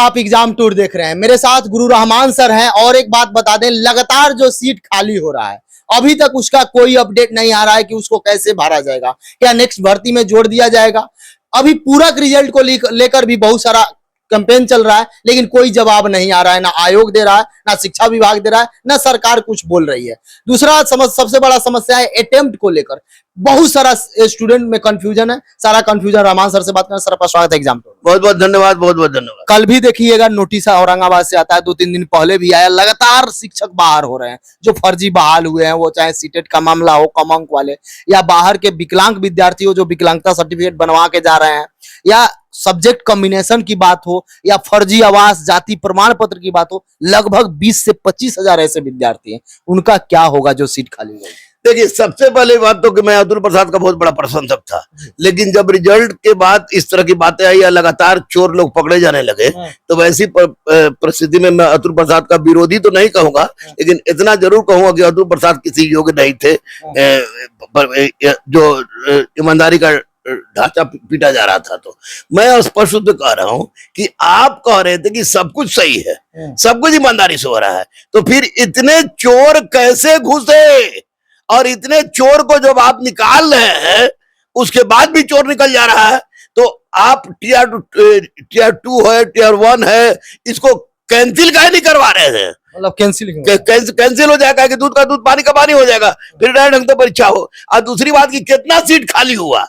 आप exam tour देख रहे हैं, मेरे साथ गुरु रहमान सर हैं। और एक बात बता दें, लगातार जो सीट खाली हो रहा है अभी तक उसका कोई अपडेट नहीं आ रहा है कि उसको कैसे भरा जाएगा, क्या नेक्स्ट भर्ती में जोड़ दिया जाएगा। अभी पूरक रिजल्ट को लेकर भी बहुत सारा कैंपेन चल रहा है, लेकिन कोई जवाब नहीं आ रहा है, ना आयोग दे रहा है, ना शिक्षा विभाग दे रहा है, ना सरकार कुछ बोल रही है। दूसरा सबसे बड़ा समस्या है अटेम्प्ट को लेकर। बहुत सारा स्टूडेंट में कंफ्यूजन है, सारा कंफ्यूजन रहमान सर से बात करना। सर आपका स्वागत है एग्जाम पे। बहुत बहुत धन्यवाद, बहुत बहुत धन्यवाद। कल भी देखिएगा नोटिस औरंगाबाद से आता है, 2-3 दिन पहले भी आया। लगातार शिक्षक बाहर हो रहे हैं जो फर्जी बहाल हुए हैं, वो चाहे सीटेट का मामला हो, कम अंक वाले, या बाहर के विकलांग विद्यार्थी हो जो विकलांगता सर्टिफिकेट बनवा के जा रहे हैं, या सब्जेक्ट कॉम्बिनेशन की बात हो, या फर्जी आवास जाति प्रमाण पत्र की बात हो। लगभग 20 से 25 हजार ऐसे विद्यार्थी हैं, उनका क्या होगा जो सीट खाली होगी। देखिए, सबसे पहले बात तो कि मैं अतुल प्रसाद का बहुत बड़ा प्रशंसक था, लेकिन जब रिजल्ट के बाद इस तरह की बातें आई या लगातार चोर लोग पकड़े जाने लगे, तो वैसी परिस्थिति में मैं अतुल प्रसाद का विरोधी तो नहीं कहूंगा, लेकिन इतना जरूर कहूंगा कि अतुल प्रसाद किसी योग्य नहीं थे। जो ईमानदारी का ढांचा पीटा जा रहा था, तो मैं स्पष्ट रूप से कह रहा हूं कि आप कह रहे थे कि सब कुछ सही है, सब कुछ ईमानदारी से हो रहा है, तो फिर इतने चोर कैसे घुसे? और इतने चोर को जब आप निकाल रहे हैं, उसके बाद भी चोर निकल जा रहा है, तो आप टीयर 2 है, टीयर 1 है, इसको कैंसिल काहे नहीं करवा रहे हैं? मतलब कैंसिल हो जाएगा कि दूध का दूध पानी का पानी हो जाएगा, फिर नए ढंग से परीक्षा हो। और दूसरी बात की कितना सीट खाली हुआ,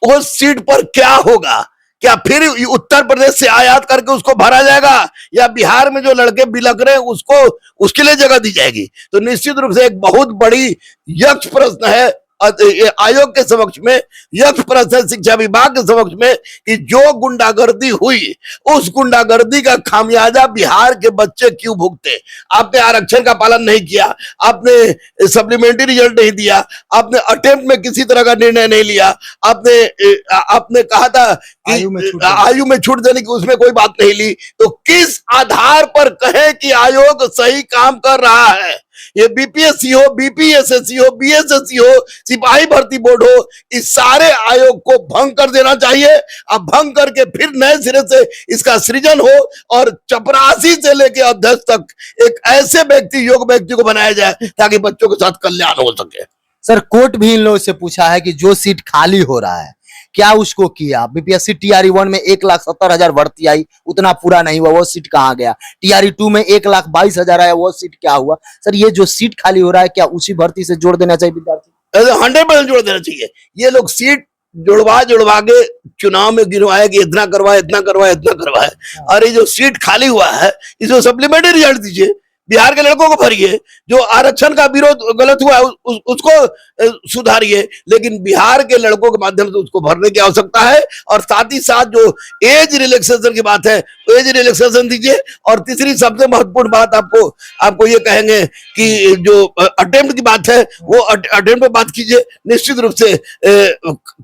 उस सीट पर क्या होगा? क्या फिर उत्तर प्रदेश से आयात करके उसको भरा जाएगा, या बिहार में जो लड़के बिलक रहे हैं उसको उसके लिए जगह दी जाएगी? तो निश्चित रूप से एक बहुत बड़ी यक्ष प्रश्न है आयोग के समक्ष में, यक्ष प्रश्न है शिक्षा विभाग के समक्ष में कि जो गुंडागर्दी हुई, उस गुंडागर्दी का खामियाजा बिहार के बच्चे क्यों भुगते? आपने आरक्षण का पालन नहीं किया, आपने सप्लीमेंट्री रिजल्ट नहीं दिया, आपने अटेम्प्ट में किसी तरह का निर्णय नहीं लिया, आपने कहा था कि आयु में छूट देने की, उसमें कोई बात नहीं ली। तो किस आधार पर कहें कि आयोग सही काम कर रहा है? ये बीपीएससी हो, बीपीएसएससी हो, बीएसएससी हो, सिपाही भर्ती बोर्ड हो, इस सारे आयोग को भंग कर देना चाहिए। अब भंग करके फिर नए सिरे से इसका सृजन हो, और चपरासी से लेकर अध्यक्ष तक एक ऐसे व्यक्ति, योग्य व्यक्ति को बनाया जाए ताकि बच्चों के साथ कल्याण हो सके। सर, कोर्ट भी इन लोगों से पूछा है कि जो सीट खाली हो रहा है क्या उसको किया? बीपीएससी टीआरई 1 में 1,70,000 भर्ती आई, उतना पूरा नहीं हुआ, वो सीट कहाँ गया? टीआरई 2 में 1,22,000 आया, वो सीट क्या हुआ? सर, ये जो सीट खाली हो रहा है क्या उसी भर्ती से जोड़ देना चाहिए विद्यार्थी? 100% जोड़ देना चाहिए। ये लोग सीट जुड़वा के चुनाव में गिरवाए कि इतना करवाए, इतना करवाए, इतना करवाए। और ये जो सीट खाली हुआ है, इसको सप्लीमेंट्री रिजल्ट दीजिए, बिहार के लड़कों को भरिए। जो आरक्षण का विरोध गलत हुआ है उसको सुधारिए, लेकिन बिहार के लड़कों के माध्यम से उसको भरने की आवश्यकता है। और साथ ही साथ जो एज रिलैक्सेशन की बात है, एज रिलैक्सेशन दीजिए। और तीसरी सबसे महत्वपूर्ण बात आपको ये कहेंगे कि जो अटेम्प्ट की बात है, वो अटेम्प्ट पे बात कीजिए, निश्चित रूप से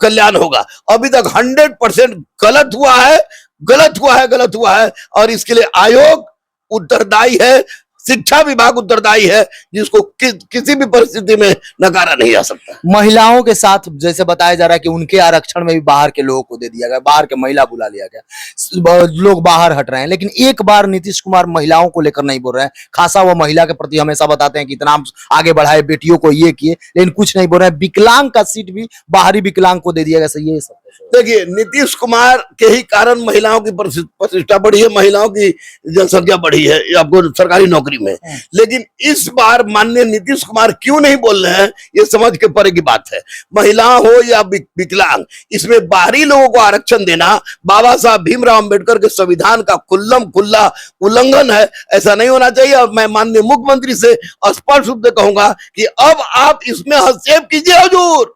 कल्याण होगा। अभी तक 100% गलत हुआ है, और इसके लिए आयोग उत्तरदायी है, शिक्षा विभाग उत्तरदायी है, जिसको किसी भी परिस्थिति में नकारा नहीं जा सकता। महिलाओं के साथ जैसे बताया जा रहा है कि उनके आरक्षण में भी बाहर के लोगों को दे दिया गया, बाहर के महिला बुला लिया गया, लोग बाहर हट रहे हैं। लेकिन एक बार नीतीश कुमार महिलाओं को लेकर नहीं बोल रहे हैं। खासा वो महिला के प्रति हमेशा बताते हैं कि इतना आगे बढ़ाए, बेटियों को ये किए, लेकिन कुछ नहीं बोल रहे हैं। विकलांग का सीट भी बाहरी विकलांग को दे दिया गया। सही है सब? देखिए, नीतीश कुमार के ही कारण महिलाओं की प्रतिष्ठा बढ़ी है, महिलाओं की जनसंख्या बढ़ी है आपको सरकारी नौकरी में। लेकिन इस बार माननीय नीतीश कुमार क्यों नहीं बोल रहे हैं, ये समझ के परे की बात है। महिला हो या विकलांग, इसमें बाहरी लोगों को आरक्षण देना बाबा साहब भीमराव अंबेडकर के संविधान का खुल्ला उल्लंघन है। ऐसा नहीं होना चाहिए। और मैं माननीय मुख्यमंत्री से स्पष्ट रूप से कहूंगा कि अब आप इसमें हस्तक्षेप कीजिए हुजूर,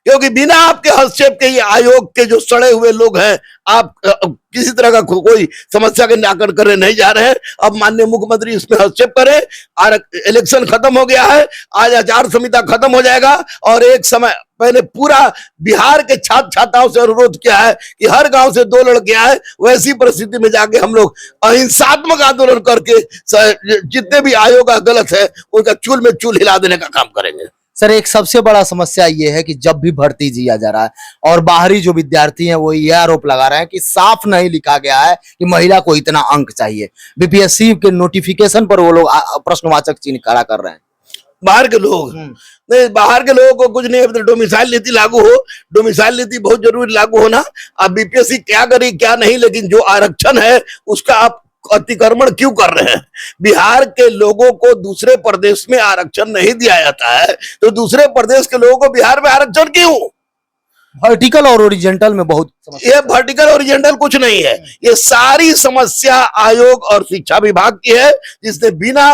क्योंकि बिना आपके हस्तक्षेप के ये आयोग के जो सड़े हुए लोग हैं, आप किसी तरह का कोई समस्या के निराकरण करने नहीं जा रहे हैं। अब माननीय मुख्यमंत्री इसमें हस्तक्षेप करें। इलेक्शन खत्म हो गया है, आज आचार संहिता खत्म हो जाएगा, और एक समय मैंने पूरा बिहार के छात्र छात्राओं से अनुरोध किया है कि हर गांव से 2 लड़के आए। वैसी परिस्थिति में जाके हम लोग अहिंसात्मक आंदोलन करके जितने भी आयोग गलत है उनका चूल में चूल हिला देने का काम करेंगे। सर एक सबसे बड़ा समस्या ये है कि जब भी भर्ती दिया जा रहा है और बाहरी जो विद्यार्थी हैं वो ये आरोप लगा रहे हैं कि साफ नहीं लिखा गया है कि महिला को इतना अंक चाहिए। बीपीएससी के नोटिफिकेशन पर वो लोग प्रश्नवाचक चिन्ह खड़ा कर रहे हैं। बाहर के लोग नहीं, बाहर के लोगों को कुछ नहीं, डोमिसाइल नीति लागू हो, डोमिसाइल नीति बहुत जरूरी लागू होना। अब बीपीएससी क्या करे क्या नहीं, लेकिन जो आरक्षण है उसका आप अतिक्रमण क्यों कर रहे हैं? बिहार के लोगों को दूसरे प्रदेश में आरक्षण नहीं दिया जाता है, तो दूसरे प्रदेश के लोगों को बिहार में आरक्षण क्यों? वर्टिकल और ओरिजेंटल में बहुत समस्या। ये वर्टिकल ओरिजेंटल कुछ नहीं है, ये सारी समस्या आयोग और शिक्षा विभाग की है, जिसने बिना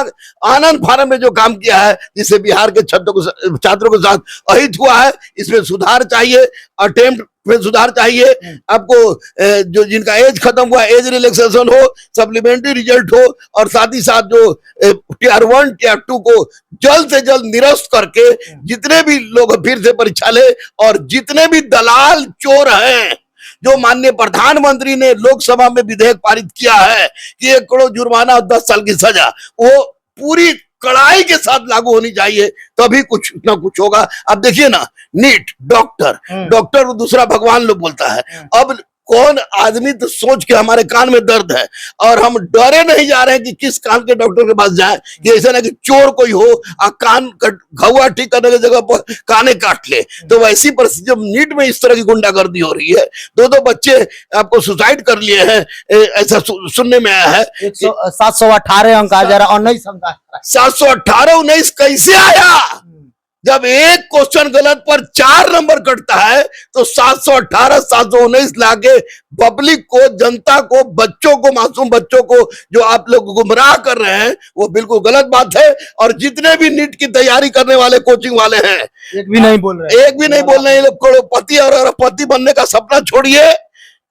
आनंद फानन में जो काम किया है, जिससे बिहार के छात्रों के साथ अहित हुआ है। इसमें सुधार चाहिए, अटेम्प्ट में सुधार चाहिए। आपको जो जिनका एज खत्म हुआ एज रिलैक्सेशन हो, सप्लीमेंट्री रिजल्ट हो, और साथ ही साथ जो टियर 1 टियर 2 को जल्द से जल्द निरस्त करके जितने भी लोग फिर से परीक्षा ले, और जितने भी दलाल चोर हैं, जो माननीय प्रधानमंत्री ने लोकसभा में विधेयक पारित किया है कि 1 करोड़ जुर्माना और 10 साल की सजा, वो पूरी कड़ाई के साथ लागू होनी चाहिए, तभी कुछ ना कुछ होगा। अब देखिए ना, नीट, डॉक्टर दूसरा भगवान लोग बोलता है। अब कौन आदमी तो सोच के हमारे कान में दर्द है, और हम डरे नहीं जा रहे हैं कि किस कान के डॉक्टर के पास जाएं, कि ऐसा ना कि चोर कोई हो और कान घुआ ठीक करने की जगह पर काने काट ले। तो वैसी परिस्थिति जब नीट में इस तरह की गुंडागर्दी हो रही है, 2 बच्चे आपको सुसाइड कर लिए हैं, ऐसा सुनने में आया है। 718 अंक आ जा रहा, 19 अंक 718 19 कैसे आया? जब एक क्वेश्चन गलत पर 4 नंबर कटता है, तो 718 719 लाके पब्लिक को, जनता को, बच्चों को, मासूम बच्चों को जो आप लोग गुमराह कर रहे हैं, वो बिल्कुल गलत बात है। और जितने भी नीट की तैयारी करने वाले कोचिंग वाले हैं, एक भी नहीं बोल रहे, ये लोग करोड़पति और अरबपति बनने का सपना छोड़िए।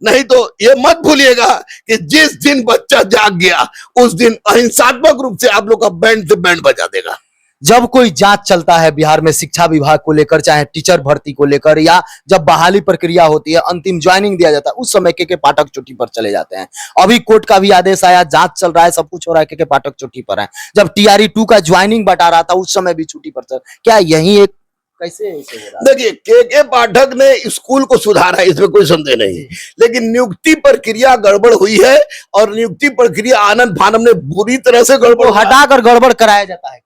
नहीं तो ये मत भूलिएगा कि जिस दिन बच्चा जाग गया, उस दिन अहिंसात्मक रूप से आप लोग का बैंड से बैंड बजा देगा। जब कोई जांच चलता है बिहार में शिक्षा विभाग को लेकर, चाहे टीचर भर्ती को लेकर, या जब बहाली प्रक्रिया होती है, अंतिम ज्वाइनिंग दिया जाता है, उस समय के पाठक चोटी पर चले जाते हैं। अभी कोर्ट का भी आदेश आया, जांच चल रहा है, सब कुछ हो रहा है, के पाठक चोटी पर है। जब टीआरई 2 का ज्वाइनिंग बता रहा था, उस समय भी छुट्टी पर चल। क्या यही एक कैसे हो रहा है? देखिए, के पाठक ने स्कूल को सुधारा है, इसमें कोई संदेह नहीं, लेकिन नियुक्ति प्रक्रिया गड़बड़ हुई है, और नियुक्ति प्रक्रिया आनंद फानम ने बुरी तरह से गड़बड़ हटाकर गड़बड़ कराया जाता है।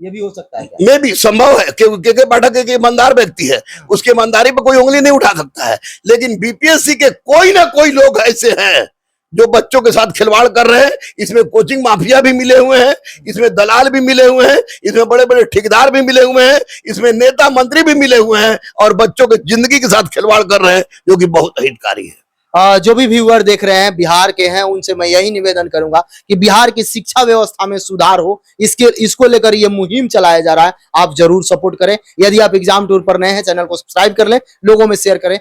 ये भी हो सकता है क्या? में भी संभव है कि के पाठक एक ईमानदार व्यक्ति है, उसके ईमानदारी पर कोई उंगली नहीं उठा सकता है, लेकिन बीपीएससी के कोई ना कोई लोग ऐसे हैं जो बच्चों के साथ खिलवाड़ कर रहे हैं। इसमें कोचिंग माफिया भी मिले हुए हैं, इसमें दलाल भी मिले हुए हैं, इसमें बड़े बड़े ठेकेदार भी मिले हुए हैं, इसमें नेता मंत्री भी मिले हुए हैं, और बच्चों की जिंदगी के साथ खिलवाड़ कर रहे हैं, जो कि बहुत अहितकारी है। जो भी व्यूअर देख रहे हैं बिहार के हैं, उनसे मैं यही निवेदन करूंगा कि बिहार की शिक्षा व्यवस्था में सुधार हो, इसको लेकर ये मुहिम चलाया जा रहा है। आप जरूर सपोर्ट करें। यदि आप एग्जाम टूर पर नए हैं, चैनल को सब्सक्राइब कर लें, लोगों में शेयर करें।